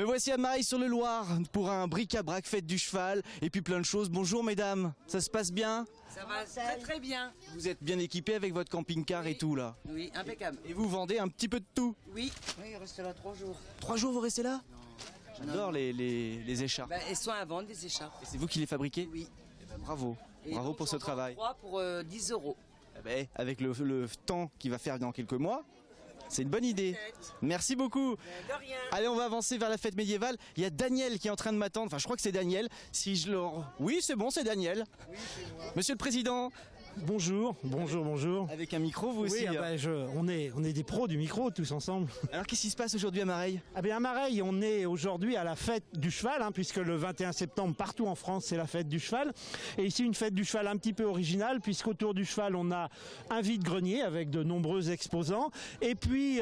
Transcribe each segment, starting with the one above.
Me voici à Mareil-sur-le-Loir pour un bric-à-brac, fête du cheval et puis plein de choses. Bonjour mesdames, ça se passe bien? Ça va très très bien. Vous êtes bien équipés avec votre camping-car et tout là? Oui, impeccable. Et vous vendez un petit peu de tout? Oui, il reste là 3 jours. 3 jours vous restez là? J'adore les écharpes. Ben, elles sont à vendre, des écharpes. Et c'est vous qui les fabriquez? Oui. Eh ben, bravo, Et bravo donc, pour ce j'en vends travail. 3 pour 10 euros. Eh ben, avec le temps qu'il va faire dans quelques mois, c'est une bonne idée. Merci beaucoup. De rien. Allez, on va avancer vers la fête médiévale. Il y a Daniel qui est en train de m'attendre. Enfin, je crois que c'est Daniel. Si je leur... Oui, c'est bon, c'est Daniel. Oui, c'est moi. Monsieur le Président. Bonjour, bonjour, bonjour. Avec un micro, vous aussi. Oui, on est des pros du micro tous ensemble. Alors, qu'est-ce qui se passe aujourd'hui à Mareil? Ah bien à Mareil, on est aujourd'hui à la fête du cheval, puisque le 21 septembre, partout en France, c'est la fête du cheval. Et ici, une fête du cheval un petit peu originale, puisqu'autour du cheval, on a un vide-grenier avec de nombreux exposants. Et puis,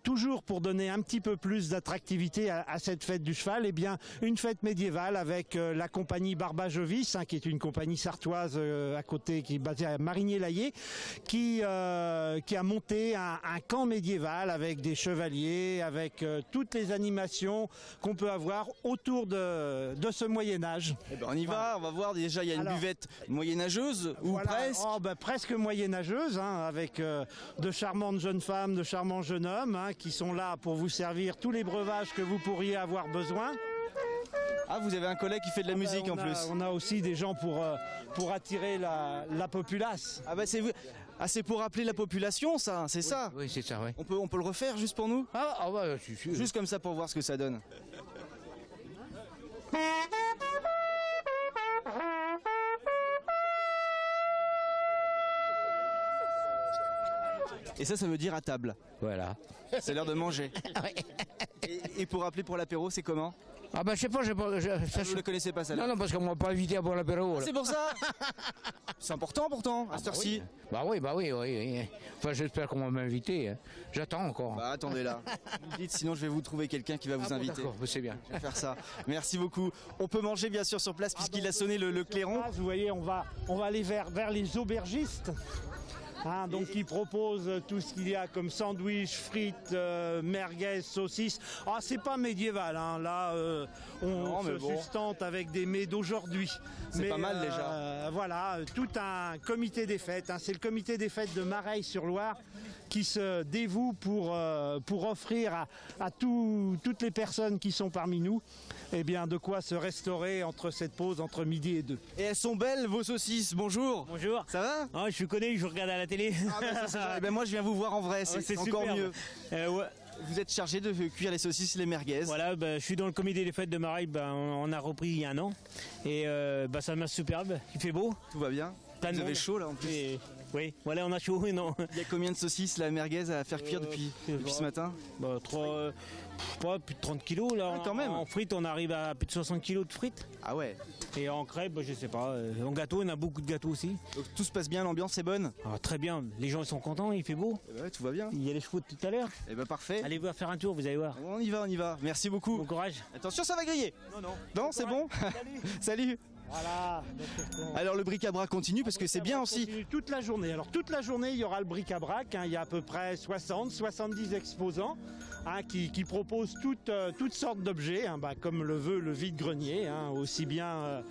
toujours pour donner un petit peu plus d'attractivité à cette fête du cheval, eh bien, une fête médiévale avec la compagnie Barbajovis, qui est une compagnie sartoise à côté, qui est basée à Marigné-Laillé, qui a monté un camp médiéval avec des chevaliers, avec toutes les animations qu'on peut avoir autour de ce Moyen-Âge. Eh ben, on y va, on va voir. Déjà, il y a une buvette moyenâgeuse, ou voilà, presque. Presque moyenâgeuse, avec de charmantes jeunes femmes, de charmants jeunes hommes, qui sont là pour vous servir tous les breuvages que vous pourriez avoir besoin. Ah, vous avez un collègue qui fait de la musique en plus. On a aussi des gens pour attirer la populace. Ah bah c'est vous. Ah, c'est pour appeler la population, ça, c'est ça. Oui, c'est ça, oui. On peut le refaire juste pour nous? Ah ouais, je suis sûr. Juste comme ça pour voir ce que ça donne. Et ça veut dire à table. Voilà. C'est l'heure de manger. Et pour appeler pour l'apéro, c'est comment? Ah bah je sais pas, ça, Vous ne le connaissez pas, ça là? Non, parce qu'on m'a pas invité à boire l'apéro. C'est pour ça. C'est important pourtant, à cette heure-ci. Bah oui. Enfin, j'espère qu'on va m'inviter. Hein. J'attends encore. Bah attendez là. Vous me dites, sinon je vais vous trouver quelqu'un qui va vous inviter. D'accord, c'est bien. Je vais faire ça. Merci beaucoup. On peut manger bien sûr sur place puisqu'il a sonné le clairon. Vous voyez, on va aller vers les aubergistes. Donc qui propose tout ce qu'il y a comme sandwich, frites, merguez, saucisses. Ah, c'est pas médiéval, là on se sustente avec des mets d'aujourd'hui. C'est pas mal déjà. Voilà, tout un comité des fêtes. C'est le comité des fêtes de Mareil-sur-Loire qui se dévoue pour offrir à toutes les personnes qui sont parmi nous, eh bien, de quoi se restaurer entre cette pause entre midi et 2. Et elles sont belles vos saucisses. Bonjour. Bonjour. Ça va? Ah, je connais, je regarde à la télé. Ah ben, ben moi je viens vous voir en vrai, c'est encore superbe. mieux. Ouais. Vous êtes chargé de cuire les saucisses, les merguez. Voilà, je suis dans le comité des fêtes de Mareil, on a repris il y a un an. Et ça marche superbe, il fait beau. Tout va bien. Plein de Vous avez monde. chaud là en plus. Et, oui, voilà, on a chaud, non. Il y a combien de saucisses, la merguez à faire cuire depuis ce matin? Plus de 30 kilos là. Ah, quand même. En frites, on arrive à plus de 60 kilos de frites. Ah ouais. Et en crêpes, je sais pas. En gâteau, on a beaucoup de gâteaux aussi. Donc tout se passe bien, l'ambiance est bonne? Ah, très bien, les gens ils sont contents, il fait beau. Eh ben ouais, tout va bien. Il y a les chevaux de tout à l'heure. Eh ben parfait. Allez voir faire un tour, vous allez voir. On y va. Merci beaucoup. Bon courage. Attention, ça va griller. Non, c'est bon. Salut. Voilà. Alors le bric-à-brac continue parce que c'est bien aussi. Continue toute la journée. Alors toute la journée, il y aura le bric-à-brac. Il y a à peu près 70 exposants qui proposent toutes sortes d'objets, comme le veut le vide-grenier, aussi bien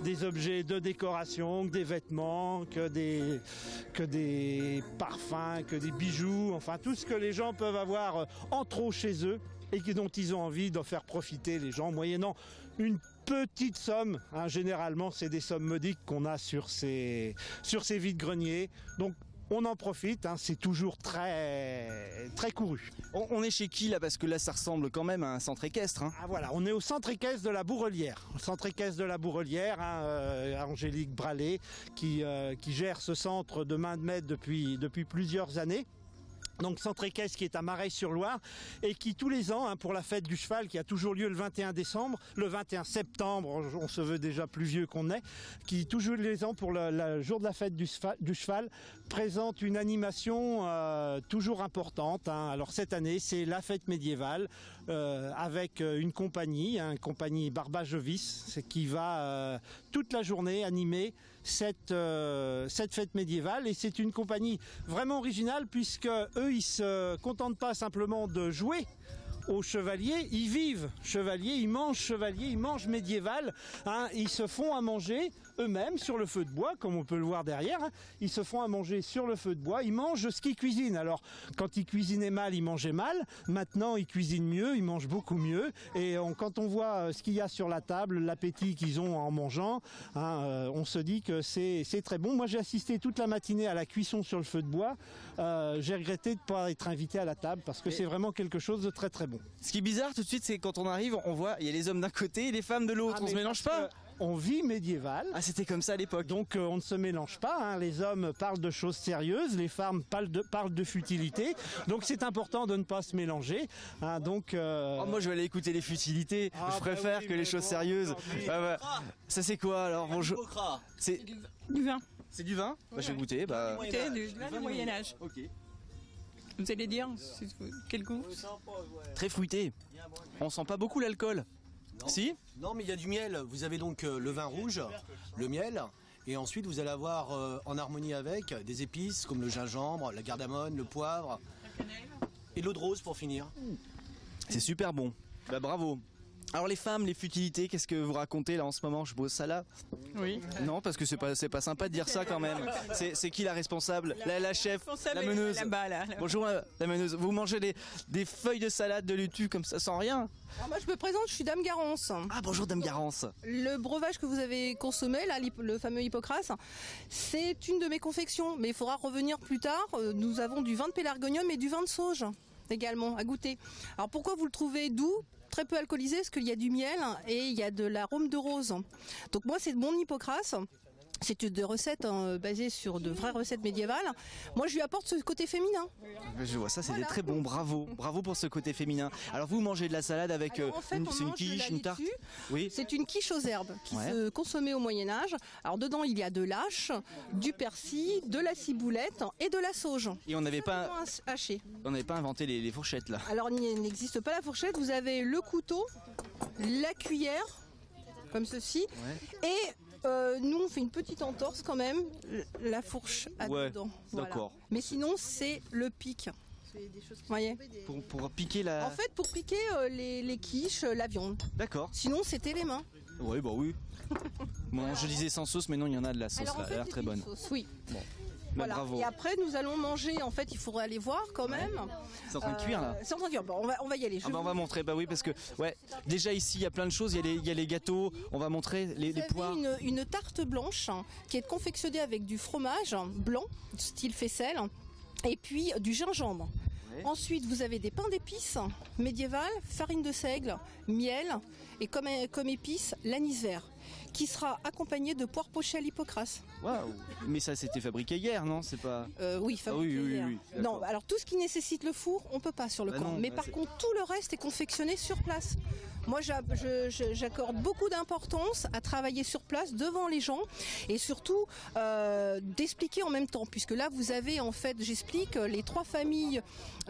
des objets de décoration que des vêtements, que des parfums, que des bijoux, enfin tout ce que les gens peuvent avoir en trop chez eux et dont ils ont envie d'en faire profiter les gens, moyennant une petite somme. Généralement, c'est des sommes modiques qu'on a sur ces vides-greniers. Donc, on en profite, c'est toujours très, très couru. On est chez qui là? Parce que là, ça ressemble quand même à un centre équestre. Voilà, on est au centre équestre de la Bourrelière. Au centre équestre de la Bourrelière, Angélique Bralé, qui gère ce centre de main de maître depuis plusieurs années. Donc centre équestre qui est à Mareil-sur-Loire et qui tous les ans, pour la fête du cheval qui a toujours lieu le 21 septembre, on se veut déjà plus vieux qu'on est, qui toujours les ans pour le jour de la fête du cheval présente une animation toujours importante. Alors cette année c'est la fête médiévale avec une compagnie Barbajovis qui va toute la journée animer cette fête médiévale, et c'est une compagnie vraiment originale puisque eux ils se contentent pas simplement de jouer aux chevaliers. Ils vivent chevaliers, ils mangent médiéval. Hein. Ils se font à manger eux-mêmes sur le feu de bois, comme on peut le voir derrière. Hein. Ils se font à manger sur le feu de bois. Ils mangent ce qu'ils cuisinent. Alors, quand ils cuisinaient mal, ils mangeaient mal. Maintenant, ils cuisinent mieux, ils mangent beaucoup mieux. Et quand on voit ce qu'il y a sur la table, l'appétit qu'ils ont en mangeant, hein, on se dit que c'est très bon. Moi, j'ai assisté toute la matinée à la cuisson sur le feu de bois. J'ai regretté de ne pas être invité à la table parce que c'est vraiment quelque chose de très très bon. Ce qui est bizarre tout de suite, c'est quand on arrive, on voit, il y a les hommes d'un côté et les femmes de l'autre. On se mélange pas. On vit médiéval. Ah, c'était comme ça à l'époque. Donc on ne se mélange pas. Hein. Les hommes parlent de choses sérieuses, les femmes parlent de futilité. Donc c'est important de ne pas se mélanger. Hein. Donc moi je vais aller écouter les futilités. Je préfère que les choses sérieuses. Ça c'est quoi alors? Bonjour. C'est Du vin. C'est du vin? Bah, je vais goûter. Bah... Écoutez, du vin du Moyen-Âge. Ok. Vous allez dire quel goût? Très fruité. On sent pas beaucoup l'alcool. Si? Non, mais il y a du miel. Vous avez donc le vin rouge, le miel, et ensuite vous allez avoir en harmonie avec des épices comme le gingembre, la cardamone, le poivre et l'eau de rose pour finir. C'est super bon. Bah bravo. Alors les femmes, les futilités, qu'est-ce que vous racontez là en ce moment? Je bosse ça là? Oui. Non, parce que c'est pas sympa de dire ça quand même. C'est qui la responsable? La chef, la meneuse. Là-bas, là. Bonjour la meneuse. Vous mangez des feuilles de salade de laitue comme ça sans rien? Alors moi je me présente, je suis Dame Garance. Ah bonjour Dame Garance. Le breuvage que vous avez consommé, là, le fameux Hippocrate, c'est une de mes confections. Mais il faudra revenir plus tard. Nous avons du vin de pélargonium et du vin de sauge également à goûter. Alors pourquoi vous le trouvez doux? Très peu alcoolisé parce qu'il y a du miel et il y a de l'arôme de rose. Donc moi c'est mon Hippocrate. C'est des recettes basées sur de vraies recettes médiévales. Moi, je lui apporte ce côté féminin. Je vois ça, c'est très bon. Bravo, bravo pour ce côté féminin. Alors, vous mangez de la salade avec Alors, en fait, une quiche, une tarte. Oui. C'est une quiche aux herbes qui se consommait au Moyen Âge. Alors, dedans, il y a de l'ache, du persil, de la ciboulette et de la sauge. Et on n'avait pas haché. On n'avait pas inventé les fourchettes là. Alors, il n'existe pas la fourchette. Vous avez le couteau, la cuillère, comme ceci, et nous on fait une petite entorse quand même, la fourche à dedans. Voilà. D'accord. Mais sinon c'est le pic. Vous voyez, pour piquer la... En fait pour piquer les quiches, la viande. D'accord. Sinon c'était les mains. Oui bah oui. Bon, je disais sans sauce mais non il y en a de la sauce. Alors, là, elle a l'air très bonne. Sauce, oui. Bon. Voilà. Bravo. Et après nous allons manger, en fait il faudrait aller voir quand même. C'est en train de cuire là. C'est en train de cuire, bon, on va y aller. On va montrer, bah oui parce que déjà ici il y a plein de choses, il y a les gâteaux, on va montrer les poires. Une tarte blanche qui est confectionnée avec du fromage blanc, style faisselle, et puis du gingembre. Ensuite, vous avez des pains d'épices médiévales, farine de seigle, miel et comme épice l'anis vert, qui sera accompagné de poires pochées à l'Hippocrate. Waouh. Mais ça c'était fabriqué hier, non? C'est pas... Oui, fabriqué hier. Oui, non, alors tout ce qui nécessite le four, on peut pas sur le camp. Mais par contre, tout le reste est confectionné sur place. Moi, j'accorde beaucoup d'importance à travailler sur place devant les gens et surtout d'expliquer en même temps, puisque là, vous avez en fait, j'explique les trois familles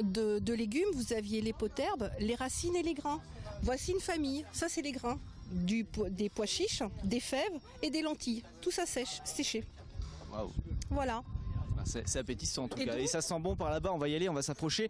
de légumes. Vous aviez les pots d'herbe, les racines et les grains. Voici une famille. Ça, c'est les grains. Des pois chiches, des fèves et des lentilles. Tout ça séché. Waouh. Voilà. C'est appétissant en tout cas. Et ça sent bon par là-bas, on va y aller, on va s'approcher.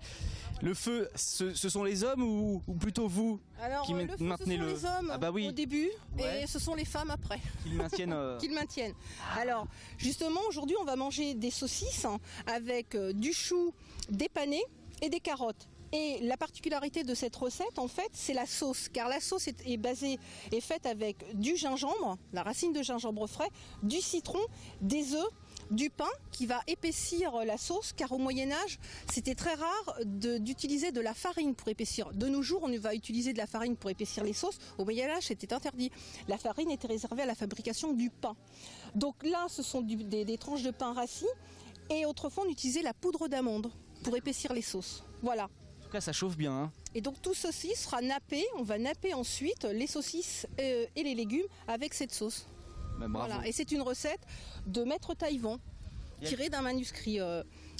Le feu, ce sont les hommes ou plutôt vous qui maintenez les hommes au début et ce sont les femmes après. Qui le maintiennent. Qui le maintiennent. Alors, justement, aujourd'hui, on va manger des saucisses avec du chou dépané et des carottes. Et la particularité de cette recette, en fait, c'est la sauce. Car la sauce est faite avec du gingembre, la racine de gingembre frais, du citron, des œufs, du pain qui va épaissir la sauce. Car au Moyen-Âge, c'était très rare d'utiliser de la farine pour épaissir. De nos jours, on va utiliser de la farine pour épaissir les sauces. Au Moyen-Âge, c'était interdit. La farine était réservée à la fabrication du pain. Donc là, ce sont des tranches de pain rassis. Et autrefois, on utilisait la poudre d'amande pour épaissir les sauces. Voilà. En tout cas, ça chauffe bien. Hein. Et donc tout ceci sera nappé. On va napper ensuite les saucisses et les légumes avec cette sauce. Bah, bravo. Voilà. Et c'est une recette de Maître Taïwan, tirée d'un manuscrit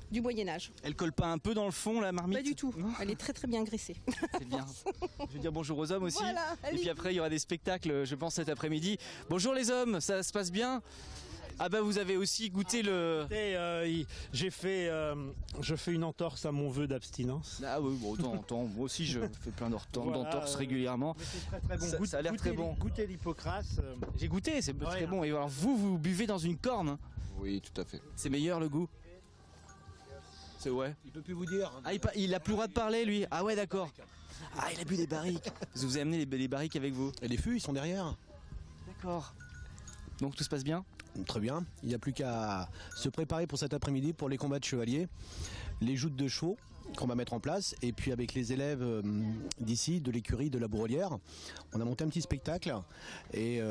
du Moyen-Âge. Elle colle pas un peu dans le fond, la marmite? Pas du tout. Elle est très très bien graissée. C'est bien. Je vais dire bonjour aux hommes aussi. Voilà, et puis après, il y aura des spectacles, je pense, cet après-midi. Bonjour les hommes, ça se passe bien? Ah bah vous avez aussi goûté le... Je fais une entorse à mon vœu d'abstinence. Ah oui, bon, autant. Moi aussi je fais plein d'entorses régulièrement. Mais c'est très bon. Ça a l'air très bon. Goûtez l'hypocrase. J'ai goûté, c'est très Ouais. bon. Et alors vous buvez dans une corne, hein. Oui, tout à fait. C'est meilleur le goût. C'est ouais. Il peut plus vous dire. Ah, il a plus le droit de parler lui. Ah ouais, d'accord. Ah, il a bu des barriques. Vous avez amené les barriques avec vous. Et les fûts, ils sont derrière. D'accord. Donc tout se passe bien. Très bien. Il n'y a plus qu'à se préparer pour cet après-midi pour les combats de chevaliers, les joutes de chevaux qu'on va mettre en place. Et puis avec les élèves d'ici, de l'écurie de la Bourrelière, on a monté un petit spectacle. Et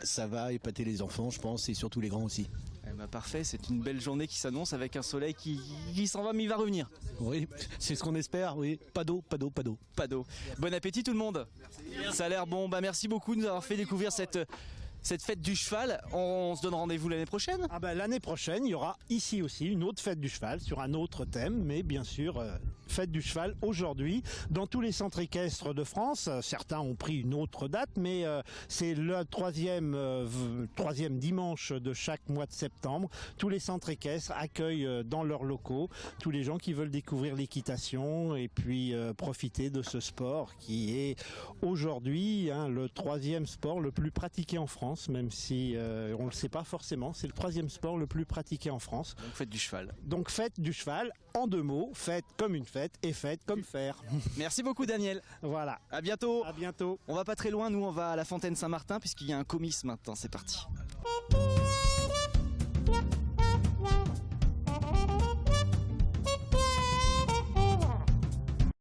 ça va épater les enfants, je pense, et surtout les grands aussi. Eh ben, parfait, c'est une belle journée qui s'annonce avec un soleil qui s'en va mais il va revenir. Oui, c'est ce qu'on espère, oui. Pas d'eau, pas d'eau, pas d'eau. Pas d'eau. Bon appétit tout le monde. Ça a l'air bon. Bah merci beaucoup de nous avoir fait découvrir cette fête du cheval. On se donne rendez-vous l'année prochaine. Ah ben, l'année prochaine, il y aura ici aussi une autre fête du cheval sur un autre thème, mais bien sûr, fête du cheval aujourd'hui dans tous les centres équestres de France. Certains ont pris une autre date, mais c'est le troisième dimanche de chaque mois de septembre. Tous les centres équestres accueillent dans leurs locaux tous les gens qui veulent découvrir l'équitation et puis profiter de ce sport qui est aujourd'hui le troisième sport le plus pratiqué en France. Même si on ne le sait pas forcément, c'est le troisième sport le plus pratiqué en France. Donc fête du cheval. Donc fête du cheval, en 2 mots, fête comme une fête et fête comme faire. Merci beaucoup Daniel. Voilà. À bientôt. À bientôt. On va pas très loin, nous on va à la Fontaine Saint-Martin puisqu'il y a un comice maintenant, c'est parti.